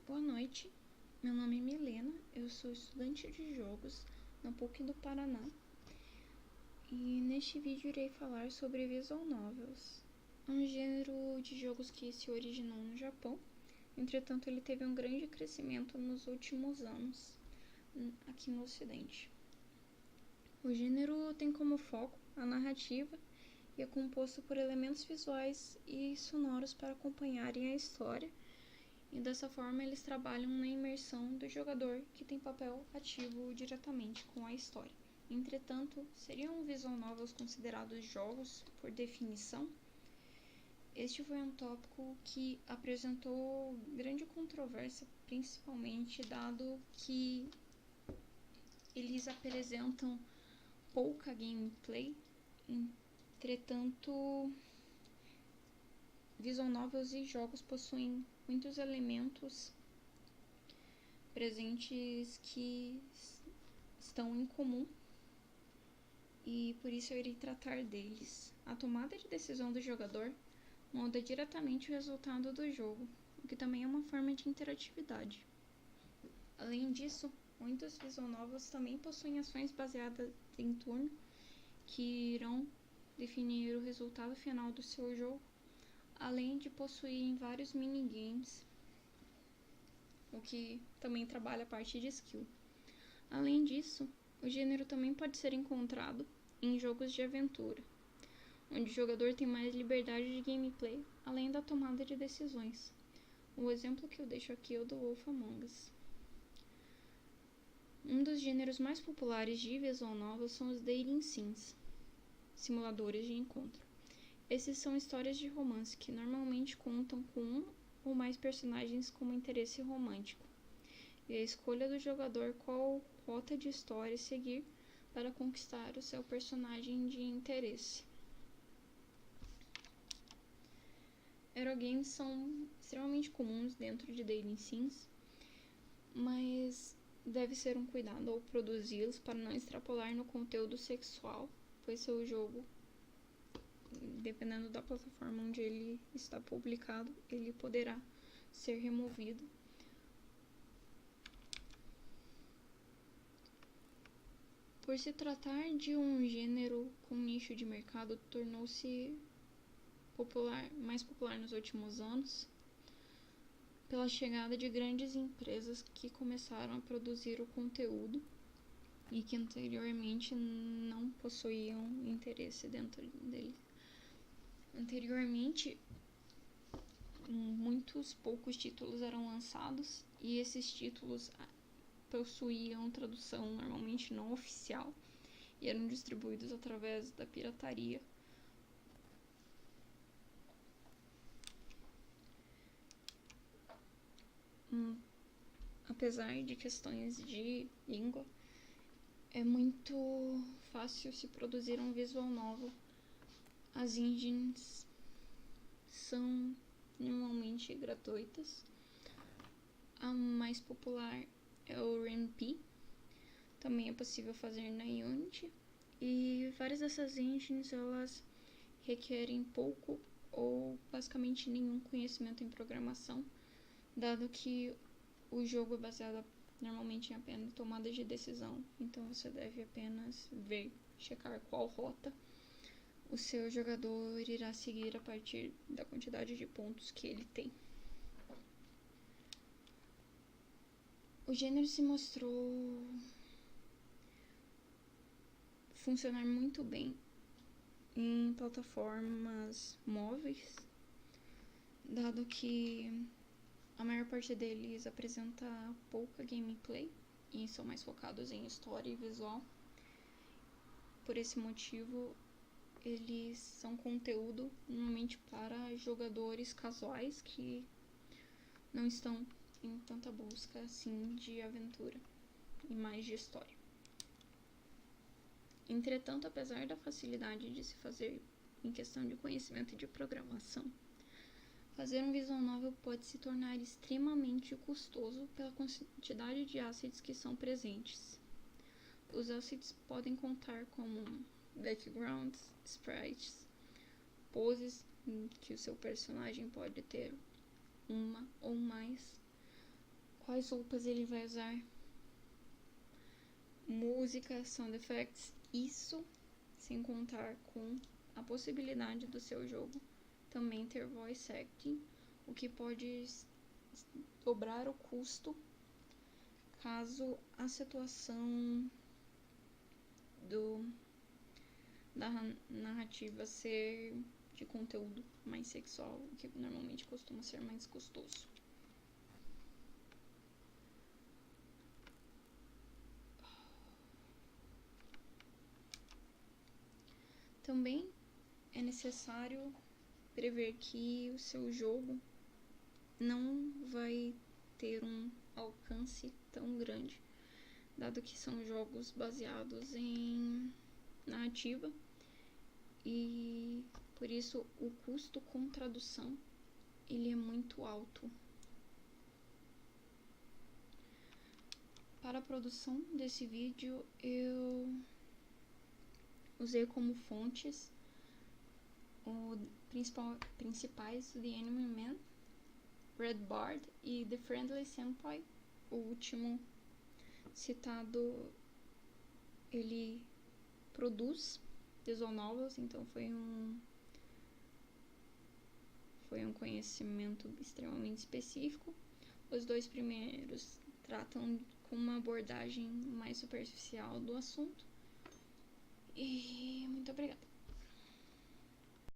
Boa noite, meu nome é Milena, eu sou estudante de jogos na PUC do Paraná e neste vídeo irei falar sobre Visual Novels, um gênero de jogos que se originou no Japão, entretanto ele teve um grande crescimento nos últimos anos aqui no Ocidente. O gênero tem como foco a narrativa e é composto por elementos visuais e sonoros para acompanharem a história. E dessa forma eles trabalham na imersão do jogador, que tem papel ativo diretamente com a história. Entretanto, seriam visual novels considerados jogos por definição? Este foi um tópico que apresentou grande controvérsia, principalmente dado que eles apresentam pouca gameplay. Entretanto, visual novels e jogos possuem muitos elementos presentes que estão em comum e por isso eu irei tratar deles. A tomada de decisão do jogador molda diretamente o resultado do jogo, o que também é uma forma de interatividade. Além disso, muitos visual novels também possuem ações baseadas em turno que irão definir o resultado final do seu jogo, além de possuírem vários minigames, o que também trabalha a parte de skill. Além disso, o gênero também pode ser encontrado em jogos de aventura, onde o jogador tem mais liberdade de gameplay, além da tomada de decisões. O exemplo que eu deixo aqui é o do Wolf Among Us. Um dos gêneros mais populares de visual novel são os dating sims, simuladores de encontro. Esses são histórias de romance que normalmente contam com um ou mais personagens como interesse romântico, e a escolha do jogador qual rota de história seguir para conquistar o seu personagem de interesse. Aerogames são extremamente comuns dentro de dating sims, mas deve ser um cuidado ao produzi-los para não extrapolar no conteúdo sexual, pois seu jogo, dependendo da plataforma onde ele está publicado, ele poderá ser removido. Por se tratar de um gênero com nicho de mercado, tornou-se mais popular nos últimos anos pela chegada de grandes empresas que começaram a produzir o conteúdo e que anteriormente não possuíam interesse dentro dele. Anteriormente, muitos poucos títulos eram lançados e esses títulos possuíam tradução normalmente não oficial e eram distribuídos através da pirataria. Apesar de questões de língua, é muito fácil se produzir um visual novel. As engines são normalmente gratuitas. A mais popular é o RenP, também é possível fazer na Unity, e várias dessas engines elas requerem pouco ou basicamente nenhum conhecimento em programação, dado que o jogo é baseado normalmente em apenas tomada de decisão, então você deve apenas checar qual rota o seu jogador irá seguir a partir da quantidade de pontos que ele tem. O gênero se mostrou funcionar muito bem em plataformas móveis, dado que a maior parte deles apresenta pouca gameplay e são mais focados em história e visual. Por esse motivo, eles são conteúdo normalmente para jogadores casuais que não estão em tanta busca assim de aventura e mais de história. Entretanto, apesar da facilidade de se fazer em questão de conhecimento de programação, fazer um visual novel pode se tornar extremamente custoso pela quantidade de assets que são presentes. Os assets podem contar como backgrounds, sprites, poses que o seu personagem pode ter uma ou mais, quais roupas ele vai usar, música, sound effects, isso sem contar com a possibilidade do seu jogo também ter voice acting, o que pode dobrar o custo caso a situação da narrativa ser de conteúdo mais sexual, que normalmente costuma ser mais custoso. Também é necessário prever que o seu jogo não vai ter um alcance tão grande, dado que são jogos baseados em narrativa e por isso o custo com tradução ele é muito alto. Para a produção desse vídeo eu usei como fontes principais The Anime Man, Red Bard e The Friendly Senpai. O último citado, ele produz visual novels, então foi um conhecimento extremamente específico. Os dois primeiros tratam com uma abordagem mais superficial do assunto. E muito obrigada.